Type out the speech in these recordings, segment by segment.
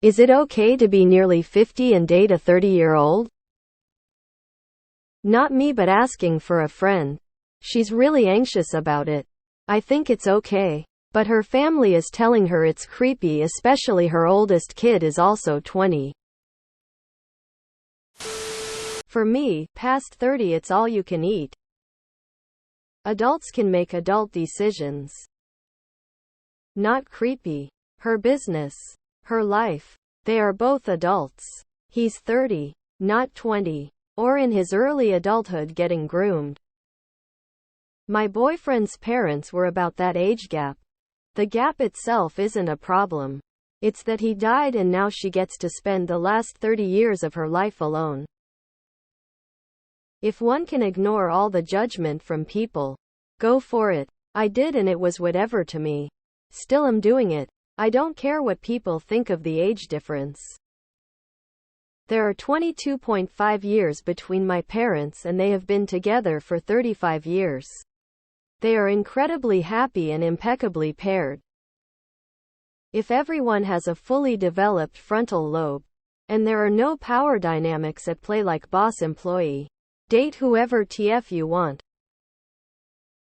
Is it okay to be nearly 50 and date a 30-year-old? Not me, but asking for a friend. She's really anxious about it. I think it's okay. But her family is telling her it's creepy, especially her oldest kid is also 20. For me, past 30 it's all you can eat. Adults can make adult decisions. Not creepy. Her business. Her life. They are both adults. He's 30, not 20, or in his early adulthood getting groomed. My boyfriend's parents were about that age gap. The gap itself isn't a problem. It's that he died and now she gets to spend the last 30 years of her life alone. If one can ignore all the judgment from people, go for it. I did, and it was whatever to me. Still am doing it. I don't care what people think of the age difference. There are 22.5 years between my parents and they have been together for 35 years. They are incredibly happy and impeccably paired. If everyone has a fully developed frontal lobe, and there are no power dynamics at play like boss-employee, date whoever TF you want.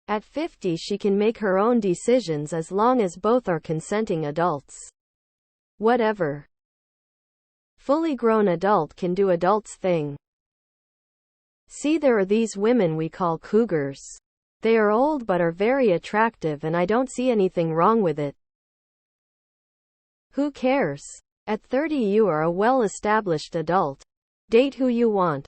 At 50 she can make her own decisions as long as both are consenting adults. Whatever. Fully grown adult can do adult's thing. See, there are these women we call cougars. They are old but are very attractive, and I don't see anything wrong with it. Who cares? At 30 you are a well-established adult. Date who you want.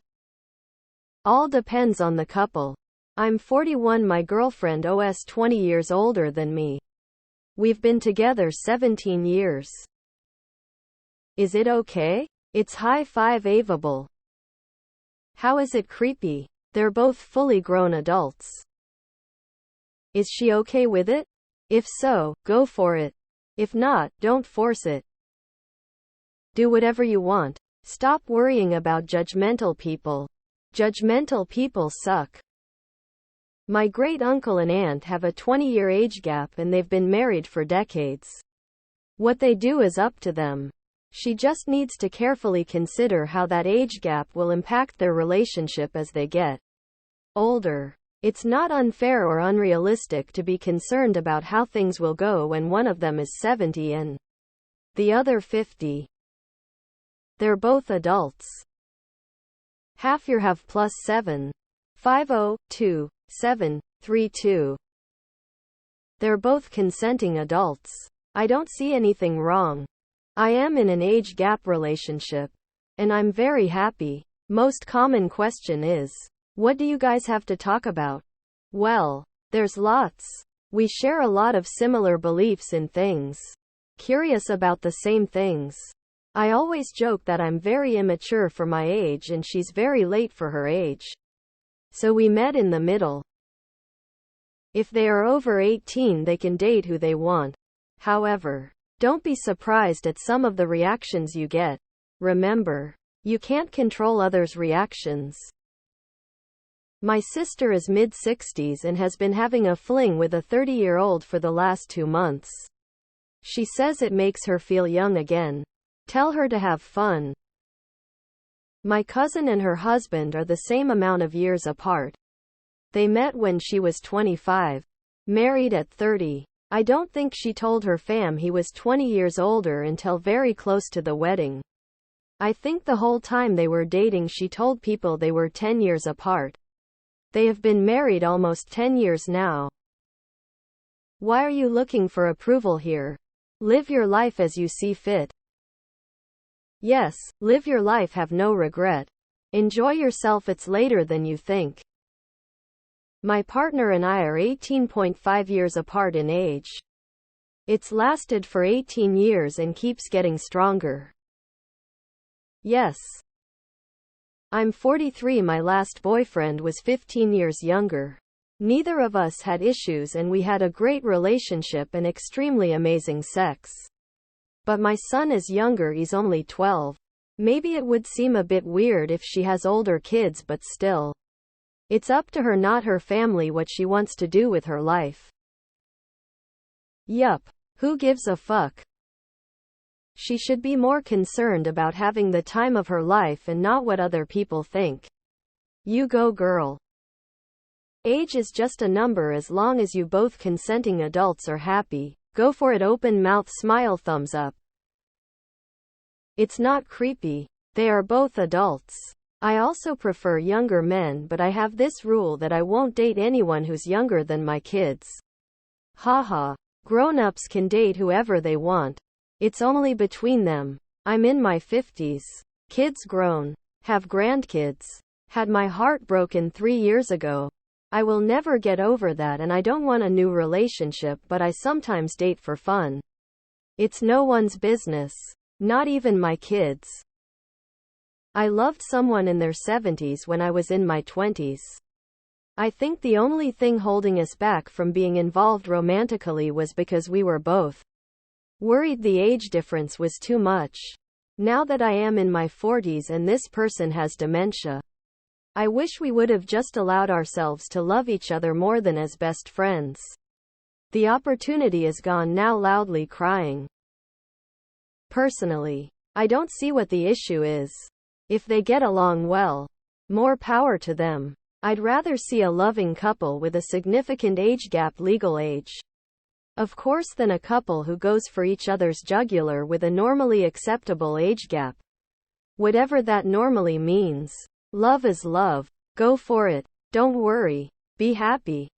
All depends on the couple. I'm 41, my girlfriend is 20 years older than me. We've been together 17 years. Is it okay? It's high-five-able. How is it creepy? They're both fully grown adults. Is she okay with it? If so, go for it. If not, don't force it. Do whatever you want. Stop worrying about judgmental people. Judgmental people suck. My great-uncle and aunt have a 20-year age gap and they've been married for decades. What they do is up to them. She just needs to carefully consider how that age gap will impact their relationship as they get older. It's not unfair or unrealistic to be concerned about how things will go when one of them is 70 and the other 50. They're both adults. Half your have plus 7. 502732. They're both consenting adults. I don't see anything wrong. I am in an age gap relationship, and I'm very happy. Most common question is, what do you guys have to talk about? Well, there's lots. We share a lot of similar beliefs in things. Curious about the same things. I always joke that I'm very immature for my age and she's very late for her age. So we met in the middle. If they are over 18, they can date who they want. However, don't be surprised at some of the reactions you get. Remember, you can't control others' reactions. My sister is mid-60s and has been having a fling with a 30-year-old for the last 2 months. She says it makes her feel young again. Tell her to have fun. My cousin and her husband are the same amount of years apart. They met when she was 25. Married at 30. I don't think she told her fam he was 20 years older until very close to the wedding. I think the whole time they were dating she told people they were 10 years apart. They have been married almost 10 years now. Why are you looking for approval here? Live your life as you see fit. Yes, live your life, have no regret. Enjoy yourself, it's later than you think. My partner and I are 18.5 years apart in age. It's lasted for 18 years and keeps getting stronger. Yes. I'm 43, my last boyfriend was 15 years younger. Neither of us had issues and we had a great relationship and extremely amazing sex. But my son is younger, he's only 12. Maybe it would seem a bit weird if she has older kids, but still. It's up to her, not her family, what she wants to do with her life. Yup. Who gives a fuck? She should be more concerned about having the time of her life and not what other people think. You go, girl. Age is just a number as long as you both consenting adults are happy. Go for it, open mouth smile, thumbs up. It's not creepy. They are both adults. I also prefer younger men, but I have this rule that I won't date anyone who's younger than my kids. Haha. Grown-ups can date whoever they want. It's only between them. I'm in my 50s. Kids grown. Have grandkids. Had my heart broken 3 years ago. I will never get over that, and I don't want a new relationship, but I sometimes date for fun. It's no one's business. Not even my kids. I loved someone in their 70s when I was in my 20s. I think the only thing holding us back from being involved romantically was because we were both worried the age difference was too much. Now that I am in my 40s and this person has dementia, I wish we would have just allowed ourselves to love each other more than as best friends. The opportunity is gone now, loudly crying. Personally, I don't see what the issue is. If they get along well, more power to them. I'd rather see a loving couple with a significant age gap, legal age, of course, than a couple who goes for each other's jugular with a normally acceptable age gap. Whatever that normally means. Love is love. Go for it. Don't worry. Be happy.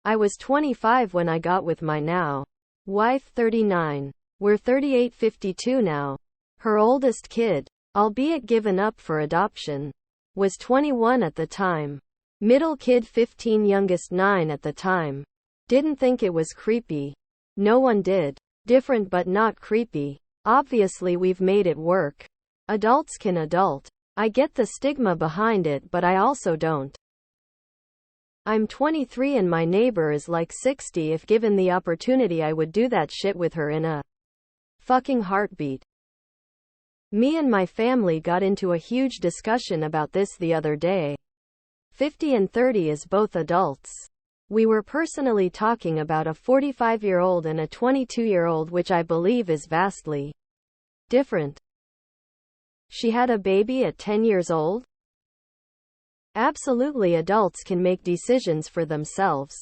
I was 25 when I got with my now wife, 39. We're 38, 52 now. Her oldest kid, albeit given up for adoption, was 21 at the time. Middle kid 15, youngest 9 at the time. Didn't think it was creepy. No one did. Different but not creepy. Obviously we've made it work. Adults can adult. I get the stigma behind it, but I also don't. I'm 23 and my neighbor is like 60. If given the opportunity, I would do that shit with her in a fucking heartbeat. Me and my family got into a huge discussion about this the other day. 50 and 30 is both adults. We were personally talking about a 45-year-old and a 22-year-old, which I believe is vastly different. She had a baby at 10 years old? Absolutely, adults can make decisions for themselves.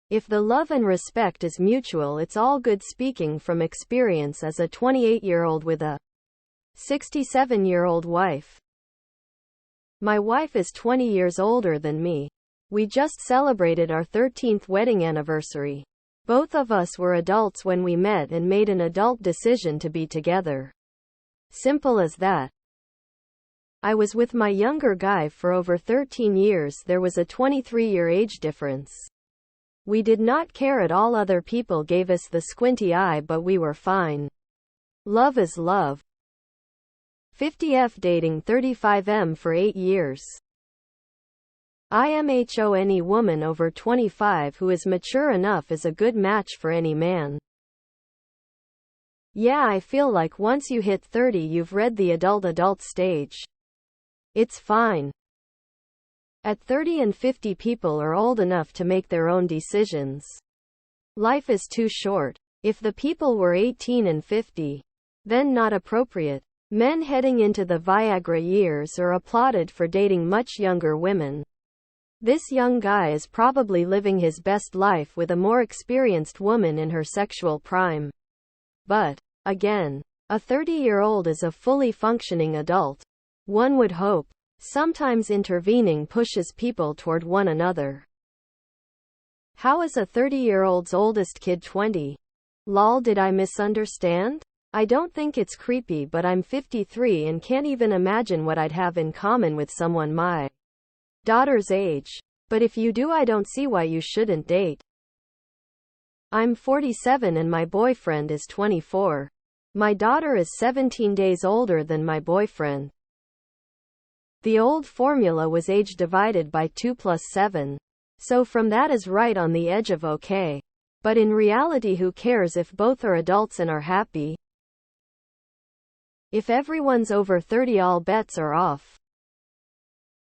If the love and respect is mutual, it's all good. Speaking from experience as a 28-year-old with a 67-year-old wife. My wife is 20 years older than me. We just celebrated our 13th wedding anniversary. Both of us were adults when we met and made an adult decision to be together. Simple as that. I was with my younger guy for over 13 years. There was a 23-year age difference. We did not care at all. Other people gave us the squinty eye, but we were fine. Love is love. 50F dating 35M for 8 years. Any woman over 25 who is mature enough is a good match for any man. Yeah, I feel like once you hit 30 you've read the adult stage. It's fine. At 30 and 50 people are old enough to make their own decisions. Life is too short. If the people were 18 and 50, then not appropriate. Men heading into the Viagra years are applauded for dating much younger women. This young guy is probably living his best life with a more experienced woman in her sexual prime. But, again, a 30-year-old is a fully functioning adult. One would hope. Sometimes intervening pushes people toward one another. How is a 30-year-old's oldest kid 20? Lol, did I misunderstand? I don't think it's creepy, but I'm 53 and can't even imagine what I'd have in common with someone my daughter's age. But if you do, I don't see why you shouldn't date. I'm 47 and my boyfriend is 24. My daughter is 17 days older than my boyfriend. The old formula was age divided by 2 plus 7. So from that is right on the edge of okay. But in reality, who cares if both are adults and are happy? If everyone's over 30, all bets are off.